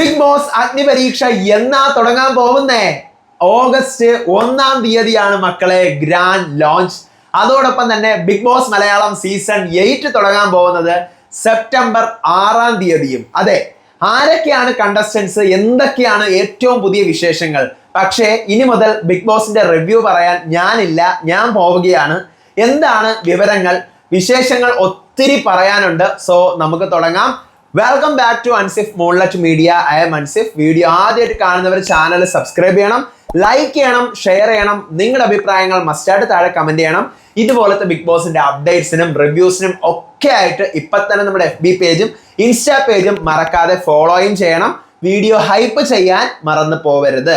Big boss അഗ്നിപരീക്ഷ എന്നാ തുടങ്ങാൻ പോകുന്നേ? ഓഗസ്റ്റ് 1-ാം തീയതിയാണ് മക്കളെ ഗ്രാൻഡ് ലോഞ്ച്. അതോടൊപ്പം തന്നെ ബിഗ് ബോസ് മലയാളം സീസൺ 8 തുടങ്ങാൻ പോകുന്നത് സെപ്റ്റംബർ 6-ാം തീയതിയും. അതെ, ആരൊക്കെയാണ് കണ്ടസ്റ്റൻസ്, എന്തൊക്കെയാണ് ഏറ്റവും പുതിയ വിശേഷങ്ങൾ? പക്ഷേ ഇനി മുതൽ ബിഗ് ബോസിന്റെ റിവ്യൂ പറയാൻ ഞാനില്ല, ഞാൻ പോവുകയാണ്. എന്താണ് വിവരങ്ങൾ, വിശേഷങ്ങൾ ഒത്തിരി പറയാനുണ്ട്. സോ നമുക്ക് തുടങ്ങാം. Welcome back to Ansif moonlight media. I am Ansif. Video ആദ്യമായിട്ട് കാണുന്നവർ ചാനൽ സബ്സ്ക്രൈബ് ചെയ്യണം, ലൈക്ക് ചെയ്യണം, ഷെയർ ചെയ്യണം. നിങ്ങളുടെ അഭിപ്രായങ്ങൾ മസ്റ്റായിട്ട് താഴെ കമന്റ് ചെയ്യണം. ഇതുപോലത്തെ ബിഗ് ബോസിന്റെ അപ്ഡേറ്റ്സിനും റിവ്യൂസിനും ഒക്കെ ആയിട്ട് ഇപ്പൊ തന്നെ നമ്മുടെ FB പേജും ഇൻസ്റ്റാ പേജും മറക്കാതെ ഫോളോയും ചെയ്യണം. വീഡിയോ ഹൈപ്പ് ചെയ്യാൻ മറന്നു പോവരുത്.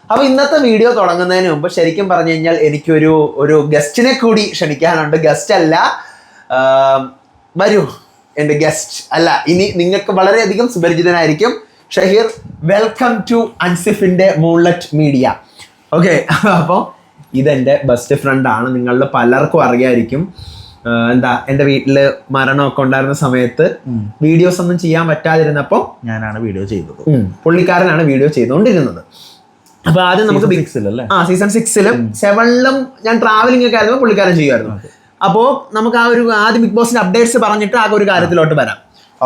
അപ്പൊ ഇന്നത്തെ വീഡിയോ തുടങ്ങുന്നതിന് മുമ്പ് ശരിക്കും പറഞ്ഞു കഴിഞ്ഞാൽ എനിക്കൊരു ഗസ്റ്റിനെ കൂടി ക്ഷണിക്കാനുണ്ട്. ഗസ്റ്റ് അല്ല, വരൂ എൻ്റെ ഗസ്റ്റ് അല്ല, ഇനി നിങ്ങൾക്ക് വളരെയധികം സുപരിചിതനായിരിക്കും. ഷഹീർ, വെൽക്കം ടു അൻസിഫിന്റെ മൂൺലൈറ്റ് മീഡിയ. ഓക്കെ, അപ്പോൾ ഇതെൻ്റെ ബെസ്റ്റ് ഫ്രണ്ടാണ്, നിങ്ങളിൽ പലർക്കും അറിയായിരിക്കും. എന്താ, എൻ്റെ വീട്ടില് മരണമൊക്കെ ഉണ്ടായിരുന്ന സമയത്ത് വീഡിയോസ് ഒന്നും ചെയ്യാൻ പറ്റാതിരുന്നപ്പോൾ ഞാനാണ് വീഡിയോ ചെയ്തത്. പുള്ളിക്കാരനാണ് വീഡിയോ ചെയ്തുകൊണ്ടിരുന്നത്. അപ്പൊ ആദ്യം നമുക്ക് സീസൺ 6-ലും 7-ലും ഞാൻ ട്രാവലിംഗ് ഒക്കെ ആയിരുന്നു, പുള്ളിക്കാരൻ ചെയ്യുമായിരുന്നു. അപ്പോൾ നമുക്ക് ആദ്യം ബിഗ് ബോസിന്റെ അപ്ഡേറ്റ്സ് പറഞ്ഞിട്ട് ആകെ ഒരു കാര്യത്തിലോട്ട് വരാം.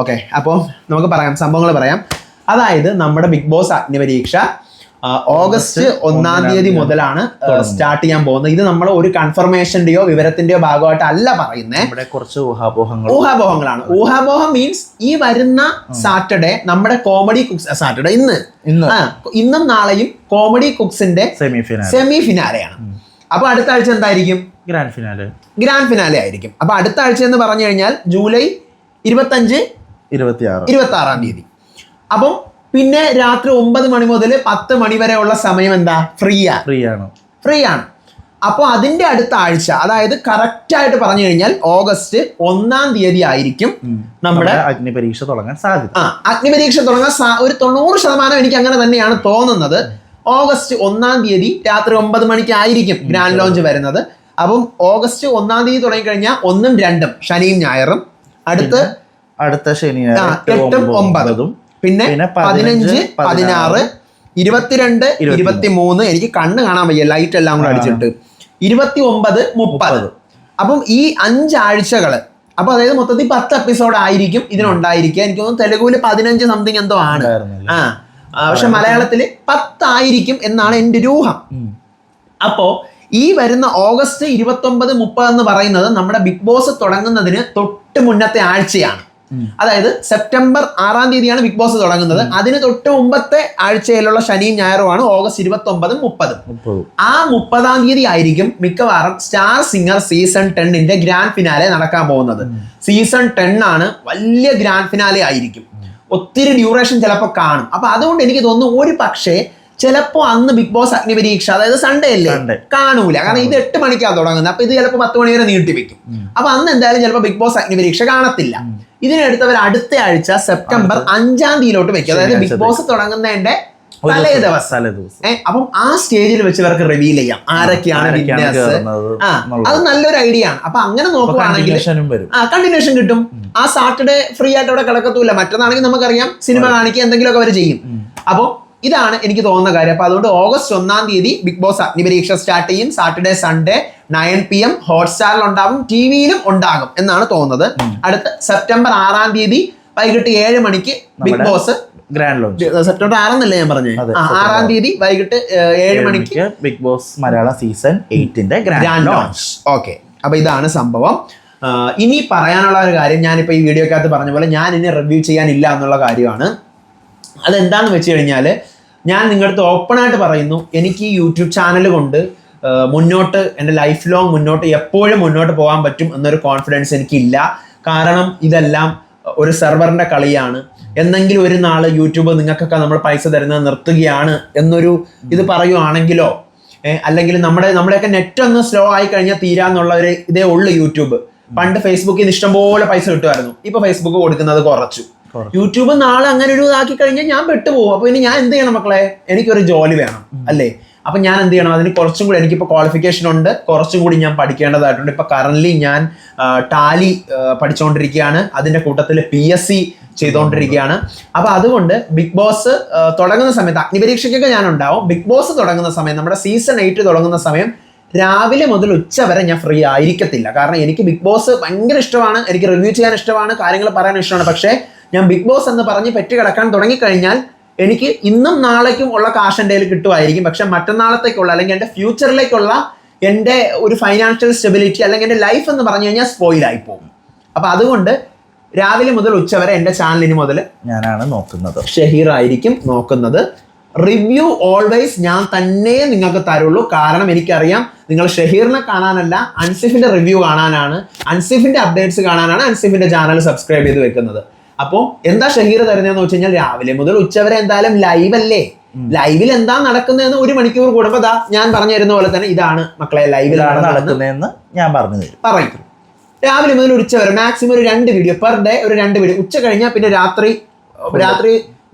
ഓക്കെ, അപ്പോൾ നമുക്ക് പറയാം, സംഭവങ്ങൾ പറയാം. അതായത് നമ്മുടെ ബിഗ് ബോസ് അഗ്നിപരീക്ഷ ഓഗസ്റ്റ് 1-ാം തീയതി മുതലാണ് സ്റ്റാർട്ട് ചെയ്യാൻ പോകുന്നത്. ഇത് നമ്മൾ ഒരു കൺഫർമേഷന്റെയോ വിവരത്തിന്റെയോ ഭാഗമായിട്ട് അല്ല പറയുന്നത്. കുറച്ച് ഊഹാപോഹങ്ങളാണ്. ഊഹാപോഹം മീൻസ് ഈ വരുന്ന സാറ്റർഡേ നമ്മുടെ കോമഡി കുക്സ്, സാറ്റർഡേ ഇന്നും നാളെയും കോമഡി കുക്സിന്റെ സെമി ഫിനാലെയാണ്. അപ്പൊ അടുത്ത ആഴ്ച എന്തായിരിക്കും? ഗ്രാൻഡ് ഫിനാലെ ആയിരിക്കും. അപ്പൊ അടുത്ത ആഴ്ച എന്ന് പറഞ്ഞു കഴിഞ്ഞാൽ ജൂലൈ 26-ാം തീയതി. അപ്പം പിന്നെ രാത്രി 9 മണി മുതൽ 10 മണി വരെ ഉള്ള സമയം എന്താ? ഫ്രീ ആണ്. അപ്പോൾ അതിന്റെ അടുത്ത ആഴ്ച, അതായത് കറക്റ്റ് ആയിട്ട് പറഞ്ഞു കഴിഞ്ഞാൽ ഓഗസ്റ്റ് 1-ാം തീയതി ആയിരിക്കും നമ്മുടെ അഗ്നിപരീക്ഷ തുടങ്ങാൻ സാധ്യത. അഗ്നിപരീക്ഷ തുടങ്ങാൻ ഒരു 90% എനിക്ക് അങ്ങനെ തന്നെയാണ് തോന്നുന്നത്. ഓഗസ്റ്റ് 1-ാം തീയതി രാത്രി 9 മണിക്ക് ആയിരിക്കും ഗ്രാൻഡ് ലോഞ്ച് വരുന്നത്. അപ്പം ഓഗസ്റ്റ് 1-ാം തീയതി തുടങ്ങിക്കഴിഞ്ഞാൽ 1-ഉം 2-ഉം ശനിയും ഞായറും, അടുത്ത ശനി 8-ഉം 9-ഉം, പിന്നെ 15, 16, 22, 23, എനിക്ക് കണ്ണ് കാണാൻ വയ്യ, ലൈറ്റ് എല്ലാം കൂടെ അടിച്ചിട്ട് 29, 30. അപ്പം ഈ 5 ആഴ്ചകള്, അപ്പൊ അതായത് മൊത്തത്തിൽ 10 എപ്പിസോഡ് ആയിരിക്കും ഇതിനുണ്ടായിരിക്കുക. എനിക്ക് തോന്നുന്നു തെലുഗുവില് 15 സംതിങ് എന്തോ ആണ്. പക്ഷെ മലയാളത്തില് 10 ആയിരിക്കും എന്നാണ് എൻ്റെ ഒരു ഊഹം. അപ്പോ ഈ വരുന്ന ഓഗസ്റ്റ് 29, 30 എന്ന് പറയുന്നത് നമ്മുടെ ബിഗ് ബോസ് തുടങ്ങുന്നതിന് തൊട്ട് മുന്നത്തെ ആഴ്ചയാണ്. അതായത് സെപ്റ്റംബർ 6-ാം തീയതിയാണ് ബിഗ് ബോസ് തുടങ്ങുന്നത്. അതിന് തൊട്ട് മുമ്പത്തെ ആഴ്ചയിലുള്ള ശനിയും ഞായറുമാണ് ഓഗസ്റ്റ് 29, 30. ആ 30-ാം തീയതി ആയിരിക്കും മിക്കവാറും സ്റ്റാർ സിംഗർ സീസൺ 10-ന്റെ ഗ്രാൻഡ് ഫിനാലെ നടക്കാൻ പോകുന്നത്. സീസൺ 10 ആണ്, വലിയ ഗ്രാൻഡ് ഫിനാലെ ആയിരിക്കും. ഒത്തിരി ഡ്യൂറേഷൻ ചിലപ്പോൾ കാണും. അപ്പൊ അതുകൊണ്ട് എനിക്ക് തോന്നുന്നു ഒരു പക്ഷേ ചിലപ്പോ അന്ന് ബിഗ് ബോസ് അഗ്നിപരീക്ഷ, അതായത് സൺഡേ അല്ലേ, കാണൂല. കാരണം ഇത് 8 മണിക്കാണ് തുടങ്ങുന്നത്. അപ്പൊ ഇത് ചിലപ്പോൾ 10 മണി വരെ നീട്ടിവെക്കും. അപ്പൊ അന്ന് എന്തായാലും ചിലപ്പോൾ ബിഗ് ബോസ് അഗ്നിപരീക്ഷ കാണത്തില്ല. ഇതിനടുത്തവർ അടുത്ത ആഴ്ച സെപ്റ്റംബർ 5-ാം തീയതിയിലോട്ട് വെക്കും, അതായത് ബിഗ് ബോസ് തുടങ്ങുന്നതിന്റെ തലേ ദിവസം. അപ്പം ആ സ്റ്റേജിൽ വെച്ച് ഇവർക്ക് റിവീൽ ചെയ്യാം ആരൊക്കെയാണ് വിന്നേഴ്സ്. അത് നല്ലൊരു ഐഡിയ ആണ്. അപ്പൊ അങ്ങനെ നോക്കുവാണെങ്കിൽ കണ്ടിന്യൂഷൻ കിട്ടും. ആ സാറ്റർഡേ ഫ്രീ ആയിട്ട് അവിടെ കിടക്കത്തൂല്ല. മറ്റന്നാണെങ്കിൽ നമുക്കറിയാം സിനിമ കാണിക്കുക, എന്തെങ്കിലുമൊക്കെ അവർ ചെയ്യും. അപ്പോൾ ഇതാണ് എനിക്ക് തോന്നുന്ന കാര്യം. അപ്പൊ അതുകൊണ്ട് ഓഗസ്റ്റ് 1-ാം തീയതി ബിഗ് ബോസ് അഗ്നിപരീക്ഷ സ്റ്റാർട്ട് ചെയ്യും. സാറ്റർഡേ സൺഡേ 9 PM ഹോട്ട്സ്റ്റാറിൽ ഉണ്ടാകും, ടിവിയിലും ഉണ്ടാകും എന്നാണ് തോന്നുന്നത്. അടുത്ത സെപ്റ്റംബർ 6-ാം തീയതി വൈകിട്ട് 7 മണിക്ക് Bigg Boss grand launch. September 6 ഞാൻ പറഞ്ഞത്. 6-ാം തീയതി വൈകിട്ട് 7 മണിക്ക് ബിഗ് ബോസ് മലയാളം സീസൺ 8-ന്റെ ഗ്രാൻഡ് ലോഞ്ച്. ഓക്കെ, അപ്പൊ ഇതാണ് സംഭവം. ഇനി പറയാനുള്ള ഒരു കാര്യം, ഞാനിപ്പോ ഈ വീഡിയോക്കകത്ത് പറഞ്ഞ പോലെ ഞാൻ ഇനി റിവ്യൂ ചെയ്യാനില്ല എന്നുള്ള കാര്യമാണ്. അതെന്താണെന്ന് വെച്ച് കഴിഞ്ഞാൽ, ഞാൻ നിങ്ങളുടെ ഓപ്പണായിട്ട് പറയുന്നു, എനിക്ക് ഈ യൂട്യൂബ് ചാനൽ കൊണ്ട് മുന്നോട്ട് എൻ്റെ ലൈഫ് ലോങ് മുന്നോട്ട് എപ്പോഴും മുന്നോട്ട് പോകാൻ പറ്റും എന്നൊരു കോൺഫിഡൻസ് എനിക്കില്ല. കാരണം ഇതെല്ലാം ഒരു സെർവറിൻ്റെ കളിയാണ്. എന്നെങ്കിലും ഒരു നാൾ യൂട്യൂബ് നിങ്ങൾക്കൊക്കെ നമ്മൾ പൈസ തരുന്നത് നിർത്തുകയാണ് എന്നൊരു ഇത് പറയുവാണെങ്കിലോ, അല്ലെങ്കിൽ നമ്മുടെയൊക്കെ നെറ്റ് ഒന്ന് സ്ലോ ആയി കഴിഞ്ഞാൽ തീരാന്നുള്ള ഒരു ഇതേ ഉള്ളു യൂട്യൂബ്. പണ്ട് ഫേസ്ബുക്കിൽ നിന്ന് ഇഷ്ടംപോലെ പൈസ കിട്ടുമായിരുന്നു, ഇപ്പൊ ഫേസ്ബുക്ക് കൊടുക്കുന്നത് കുറച്ചു. യൂട്യൂബ് നാളെ അങ്ങനെ ഒരു ഇതാക്കി കഴിഞ്ഞാൽ ഞാൻ പെട്ടുപോകും. അപ്പൊ ഇനി ഞാൻ എന്ത് ചെയ്യണം മക്കളെ? എനിക്കൊരു ജോലി വേണം അല്ലേ? അപ്പം ഞാൻ എന്ത് ചെയ്യണം, അതിന് കുറച്ചും കൂടി എനിക്കിപ്പോൾ ക്വാളിഫിക്കേഷൻ ഉണ്ട്, കുറച്ചും കൂടി ഞാൻ പഠിക്കേണ്ടതായിട്ടുണ്ട്. ഇപ്പോൾ കറൻ്റ്ലി ഞാൻ ടാലി പഠിച്ചുകൊണ്ടിരിക്കുകയാണ്, അതിൻ്റെ കൂട്ടത്തിൽ PSC ചെയ്തുകൊണ്ടിരിക്കുകയാണ്. അപ്പോൾ അതുകൊണ്ട് ബിഗ് ബോസ് തുടങ്ങുന്ന സമയത്ത് അഗ്നിപരീക്ഷയ്ക്കൊക്കെ ഞാൻ ഉണ്ടാവും. ബിഗ് ബോസ് തുടങ്ങുന്ന സമയം, നമ്മുടെ സീസൺ 8 തുടങ്ങുന്ന സമയം രാവിലെ മുതൽ ഉച്ച വരെ ഞാൻ ഫ്രീ ആയിരിക്കത്തില്ല. കാരണം എനിക്ക് ബിഗ് ബോസ് ഭയങ്കര ഇഷ്ടമാണ്, എനിക്ക് റിവ്യൂ ചെയ്യാൻ ഇഷ്ടമാണ്, കാര്യങ്ങൾ പറയാൻ ഇഷ്ടമാണ്. പക്ഷേ ഞാൻ ബിഗ് ബോസ് എന്ന് പറഞ്ഞ് പെറ്റ് കിടക്കാൻ തുടങ്ങിക്കഴിഞ്ഞാൽ എനിക്ക് ഇന്നും നാളേക്കും ഉള്ള കാശ് എൻ്റെ കയ്യിൽ കിട്ടുമായിരിക്കും. പക്ഷെ മറ്റന്നാളത്തേക്കുള്ള അല്ലെങ്കിൽ എൻ്റെ ഫ്യൂച്ചറിലേക്കുള്ള എൻ്റെ ഒരു ഫൈനാൻഷ്യൽ സ്റ്റെബിലിറ്റി അല്ലെങ്കിൽ എൻ്റെ ലൈഫ് എന്ന് പറഞ്ഞു കഴിഞ്ഞാൽ സ്പോയിലായി പോകും. അപ്പം അതുകൊണ്ട് രാവിലെ മുതൽ ഉച്ച വരെ എൻ്റെ ചാനലിന് മുതൽ ഞാനാണ് നോക്കുന്നത്, ഷഹീർ ആയിരിക്കും നോക്കുന്നത്. റിവ്യൂ ഓൾവേസ് ഞാൻ തന്നെ നിങ്ങൾക്ക് തരുള്ളൂ. കാരണം എനിക്കറിയാം നിങ്ങൾ ഷഹീറിനെ കാണാനല്ല, അൻസിഫിന്റെ റിവ്യൂ കാണാനാണ്, അൻസിഫിന്റെ അപ്ഡേറ്റ്സ് കാണാനാണ് അൻസിഫിന്റെ ചാനൽ സബ്സ്ക്രൈബ് ചെയ്ത് വെക്കുന്നത്. അപ്പോൾ എന്താ ഷഹീർ തരുന്നതെന്ന് വെച്ച് കഴിഞ്ഞാൽ രാവിലെ മുതൽ ഉച്ചവരെ എന്തായാലും ലൈവ് അല്ലേ, ലൈവിൽ എന്താ നടക്കുന്നതെന്ന് 1 മണിക്കൂർ കൂടുമ്പോൾ ഞാൻ പറഞ്ഞു തരുന്ന പോലെ തന്നെ ഇതാണ് മക്കളെ ലൈവിലാണ് നടക്കുന്നതെന്ന് ഞാൻ പറഞ്ഞു തരും, പറയും. രാവിലെ മുതൽ ഉച്ച വരെ മാക്സിമം ഒരു 2 വീഡിയോ പെർ ഡേ, ഒരു 2 വീഡിയോ. ഉച്ച കഴിഞ്ഞാൽ പിന്നെ രാത്രി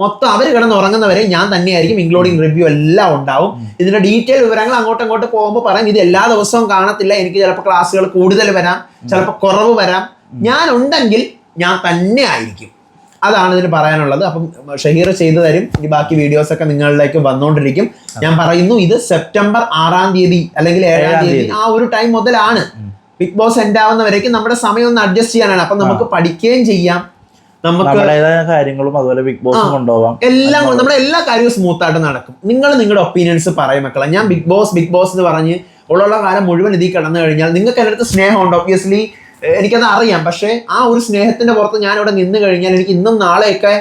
മൊത്തം അവർ കിടന്ന് ഉറങ്ങുന്നവരെ ഞാൻ തന്നെയായിരിക്കും, ഇൻക്ലൂഡിങ് റിവ്യൂ എല്ലാം ഉണ്ടാവും. ഇതിന്റെ ഡീറ്റെയിൽ വിവരങ്ങൾ അങ്ങോട്ട് പോകുമ്പോൾ പറയും. ഇത് എല്ലാ ദിവസവും കാണത്തില്ല, എനിക്ക് ചിലപ്പോൾ ക്ലാസ്സുകൾ കൂടുതൽ വരാം, ചിലപ്പോൾ കുറവ് വരാം. ഞാൻ ഉണ്ടെങ്കിൽ ഞാൻ തന്നെ ആയിരിക്കും. അതാണ് ഇതിന് പറയാനുള്ളത്. അപ്പം ഷഹീർ ചെയ്തു തരും. ഈ ബാക്കി വീഡിയോസ് ഒക്കെ നിങ്ങളിലേക്ക് വന്നുകൊണ്ടിരിക്കും. ഞാൻ പറയുന്നു, ഇത് സെപ്റ്റംബർ 6-ാം തീയതി അല്ലെങ്കിൽ 7-ാം തീയതി ആ ഒരു ടൈം മുതലാണ്. ബിഗ് ബോസ് എൻഡ് ആവുന്നവരേക്കും നമ്മുടെ സമയം ഒന്ന് അഡ്ജസ്റ്റ് ചെയ്യാനാണ്. അപ്പം നമുക്ക് പഠിക്കുകയും ചെയ്യാം, നമുക്ക് കാര്യങ്ങളും അതുപോലെ ബിഗ് ബോസ് കൊണ്ടുപോകാം, എല്ലാം നമ്മുടെ എല്ലാ കാര്യവും സ്മൂത്ത് ആയിട്ട് നടക്കും. നിങ്ങൾ നിങ്ങളുടെ ഒപ്പീനിയൻസ് പറയും മക്കളെ. ഞാൻ ബിഗ് ബോസ് എന്ന് പറഞ്ഞ് ഉള്ള കാലം മുഴുവൻ ഇതിൽ കിടന്നു കഴിഞ്ഞാൽ നിങ്ങൾക്ക് എൻ്റെ അടുത്ത് സ്നേഹമുണ്ട്, ഒബ്വിയസ്ലി എനിക്കത് അറിയാം. പക്ഷേ ആ ഒരു സ്നേഹത്തിന്റെ പുറത്ത് ഞാൻ ഇവിടെ നിന്ന് കഴിഞ്ഞാൽ എനിക്ക് ഇന്നും നാളെയൊക്കെ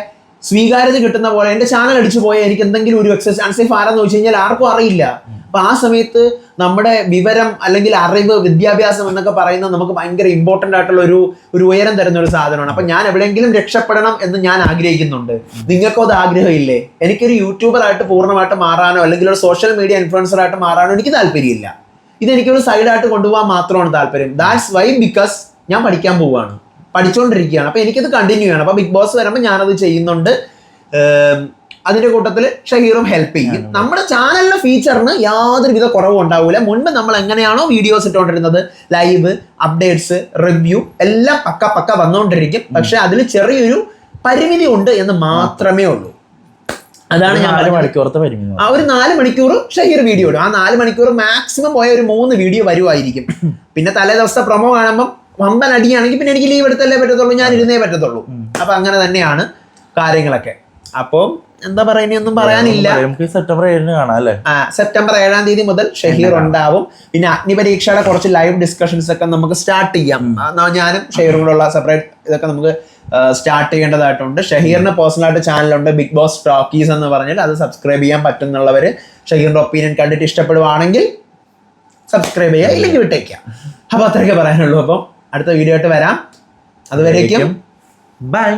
സ്വീകാര്യത കിട്ടുന്ന പോലെ എൻ്റെ ചാനൽ അടിച്ചു പോയാൽ എനിക്ക് എന്തെങ്കിലും ഒരു എക്സസ് അൺസേഫ് ആരെന്ന് വെച്ച് കഴിഞ്ഞാൽ ആർക്കും അറിയില്ല. അപ്പൊ ആ സമയത്ത് നമ്മുടെ വിവരം അല്ലെങ്കിൽ അറിവ്, വിദ്യാഭ്യാസം എന്നൊക്കെ പറയുന്നത് നമുക്ക് ഭയങ്കര ഇമ്പോർട്ടൻ്റ് ആയിട്ടുള്ള ഒരു ഉയരം തരുന്ന ഒരു സാധനമാണ്. അപ്പൊ ഞാൻ എവിടെയെങ്കിലും രക്ഷപ്പെടണം എന്ന് ഞാൻ ആഗ്രഹിക്കുന്നുണ്ട്. നിങ്ങൾക്കും അത് ആഗ്രഹമില്ലേ? എനിക്കൊരു യൂട്യൂബറായിട്ട് പൂർണ്ണമായിട്ട് മാറാനോ അല്ലെങ്കിൽ ഒരു സോഷ്യൽ മീഡിയ ഇൻഫ്ലുവൻസറായിട്ട് മാറാനോ എനിക്ക് താല്പര്യമില്ല. ഇതെനിക്കൊരു സൈഡായിട്ട് കൊണ്ടുപോകാൻ മാത്രമാണ് താല്പര്യം. ദാറ്റ്സ് വൈ, ബിക്കോസ് ഞാൻ പഠിക്കാൻ പോവുകയാണ്, പഠിച്ചുകൊണ്ടിരിക്കുകയാണ്. അപ്പൊ എനിക്കത് കണ്ടിന്യൂ ചെയ്യണം. അപ്പൊ ബിഗ് ബോസ് വരുമ്പോൾ ഞാനത് ചെയ്യുന്നുണ്ട്. അതിന്റെ കൂട്ടത്തിൽ ഷഹീറും ഹെൽപ്പ് ചെയ്യും. നമ്മുടെ ചാനലിലെ ഫീച്ചറിന് യാതൊരുവിധ കുറവും ഉണ്ടാവില്ല. മുൻപ് നമ്മൾ എങ്ങനെയാണോ വീഡിയോസ് ഇട്ടുകൊണ്ടിരുന്നത്, ലൈവ്, അപ്ഡേറ്റ്സ്, റിവ്യൂ എല്ലാം പക്ക വന്നുകൊണ്ടിരിക്കും. പക്ഷെ അതിൽ ചെറിയൊരു പരിമിതി ഉണ്ട് എന്ന് മാത്രമേ ഉള്ളൂ. അതാണ് ഞാൻ 4 മണിക്കൂറത്തെ പരിമിതി. ആ ഒരു 4 മണിക്കൂർ ഷഹീർ വീഡിയോ ഇടും. ആ 4 മണിക്കൂർ മാക്സിമം പോയ ഒരു 3 വീഡിയോ വരുമായിരിക്കും. പിന്നെ തലേ ദിവസത്തെ പ്രൊമോ കാണുമ്പോൾ വമ്പൻ അടിയാണെങ്കിൽ പിന്നെ എനിക്ക് ലീവ് എടുത്തല്ലേ പറ്റത്തുള്ളൂ, ഞാൻ ഇരുന്നേ പറ്റത്തുള്ളൂ. അപ്പൊ അങ്ങനെ തന്നെയാണ് കാര്യങ്ങളൊക്കെ. അപ്പോൾ എന്താ പറയുക, ഒന്നും പറയാനില്ല. സെപ്റ്റംബർ 7-ന് കാണാം അല്ലേ? സെപ്റ്റംബർ 7-ാം തീയതി മുതൽ ഷഹീർ ഉണ്ടാവും. പിന്നെ അഗ്നിപരീക്ഷയുടെ കുറച്ച് ലൈവ് ഡിസ്കഷൻസ് ഒക്കെ നമുക്ക് സ്റ്റാർട്ട് ചെയ്യാം. ഞാനും ഷഹീറും കൂടെ ഉള്ള സെപ്പറേറ്റ് ഇതൊക്കെ നമുക്ക് സ്റ്റാർട്ട് ചെയ്യേണ്ടതായിട്ടുണ്ട്. ഷഹീറിന് പേഴ്സണലായിട്ട് ചാനലുണ്ട്, ബിഗ് ബോസ് ടോക്കീസ് എന്ന് പറഞ്ഞാൽ. അത് സബ്സ്ക്രൈബ് ചെയ്യാൻ പറ്റുന്നുള്ളവർ ഷഹീറിന്റെ ഒപ്പീനിയൻ കണ്ടിട്ട് ഇഷ്ടപ്പെടുവാണെങ്കിൽ സബ്സ്ക്രൈബ് ചെയ്യുക, ഇല്ലെങ്കിൽ വിട്ടേക്കാം. അപ്പൊ അത്രയൊക്കെ പറയാനുള്ളൂ. അപ്പം അടുത്ത വീഡിയോ ആയിട്ട് വരാം. അതുവരേക്കും ബൈ.